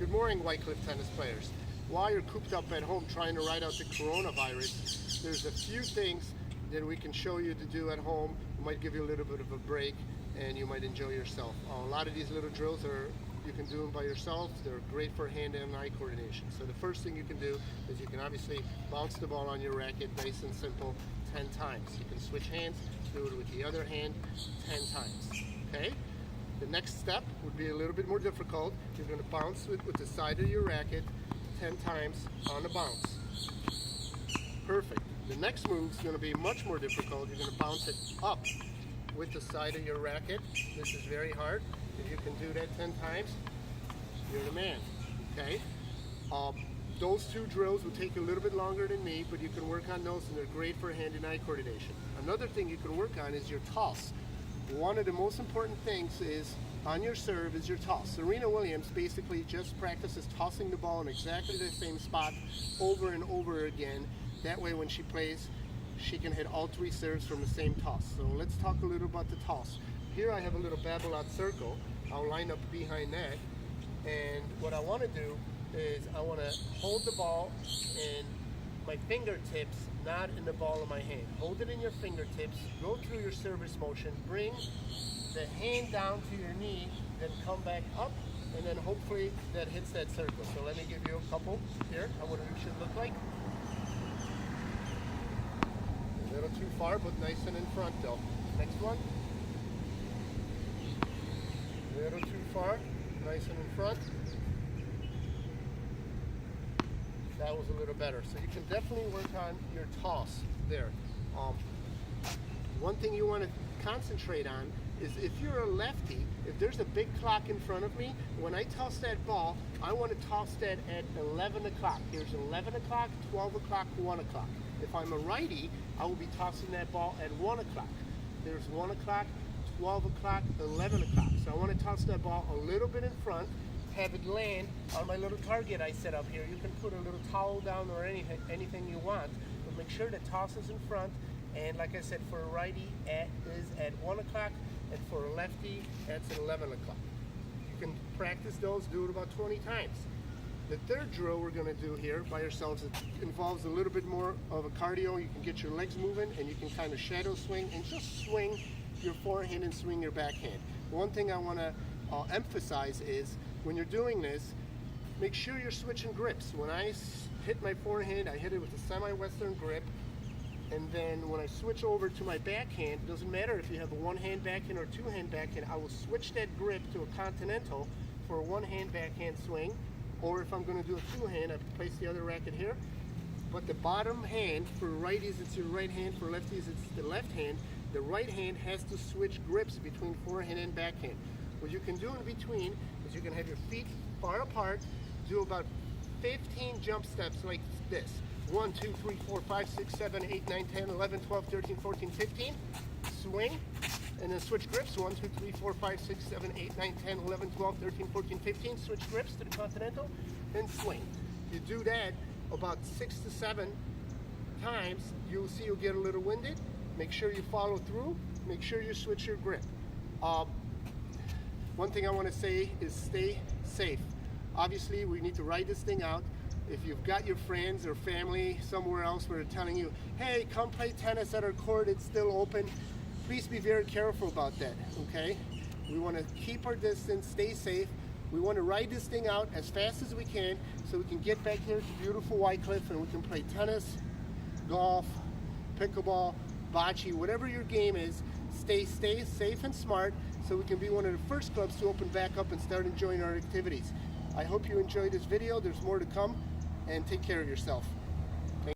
Good morning, White Cliff tennis players. While you're cooped up at home trying to ride out the coronavirus, there's a few things that we can show you to do at home. It might give you a little bit of a break and you might enjoy yourself. A lot of these little drills you can do them by yourself. They're great for hand and eye coordination. So the first thing you can do is you can obviously bounce the ball on your racket, nice and simple, 10 times. You can switch hands, do it with the other hand 10 times, okay? The next step would be a little bit more difficult. You're going to bounce with the side of your racket 10 times on the bounce. Perfect. The next move is going to be much more difficult. You're going to bounce it up with the side of your racket. This is very hard. If you can do that 10 times, you're the man, okay? Those two drills will take a little bit longer than me, but you can work on those and they're great for hand and eye coordination. Another thing you can work on is your toss. One of the most important things is on your serve is your toss. Serena Williams basically just practices tossing the ball in exactly the same spot over and over again. That way when she plays, she can hit all three serves from the same toss. So let's talk a little about the toss. Here I have a little babble out circle. I'll line up behind that. And what I want to do is I want to hold the ball in my fingertips, not in the ball of my hand. Hold it in your fingertips, go through your service motion, bring the hand down to your knee, then come back up, and then hopefully that hits that circle. So let me give you a couple here, what it should look like. A little too far, but nice and in front though. Next one. A little too far, nice and in front. That was a little better. So you can definitely work on your toss there. One thing you want to concentrate on is if you're a lefty, if there's a big clock in front of me, when I toss that ball, I want to toss that at 11 o'clock. Here's 11 o'clock, 12 o'clock, 1 o'clock. If I'm a righty, I will be tossing that ball at 1 o'clock. There's 1 o'clock, 12 o'clock, 11 o'clock. So I want to toss that ball a little bit in front, have it land on my little target I set up here. You can put a little towel down or anything you want, but make sure the toss is in front. And like I said, for a righty, is at 1 o'clock, and for a lefty, that's at 11 o'clock. You can practice those, do it about 20 times. The third drill we're going to do here by yourselves, it involves a little bit more of a cardio. You can get your legs moving and you can kind of shadow swing and just swing your forehand and swing your backhand. One thing I want to emphasize is when you're doing this, make sure you're switching grips. When I hit my forehand, I hit it with a semi-western grip, and then when I switch over to my backhand, it doesn't matter if you have a one-hand backhand or two-hand backhand, I will switch that grip to a continental for a one-hand backhand swing, or if I'm going to do a two-hand, I place the other racket here. But the bottom hand, for righties it's your right hand, for lefties it's the left hand. The right hand has to switch grips between forehand and backhand. What you can do in between is you can have your feet far apart, do about 15 jump steps like this. 1, 2, 3, 4, 5, 6, 7, 8, 9, 10, 11, 12, 13, 14, 15. Swing, and then switch grips. 1, 2, 3, 4, 5, 6, 7, 8, 9, 10, 11, 12, 13, 14, 15. Switch grips to the continental, and swing. You do that about 6 to 7 times, you'll see you'll get a little winded. Make sure you follow through. Make sure you switch your grip. One thing I want to say is stay safe. Obviously, we need to ride this thing out. If you've got your friends or family somewhere else where they're telling you, hey, come play tennis at our court, it's still open, please be very careful about that, okay? We want to keep our distance, stay safe. We want to ride this thing out as fast as we can so we can get back here to beautiful White Cliff and we can play tennis, golf, pickleball, bocce, whatever your game is. Stay safe and smart so we can be one of the first clubs to open back up and start enjoying our activities. I hope you enjoyed this video. There's more to come, and take care of yourself.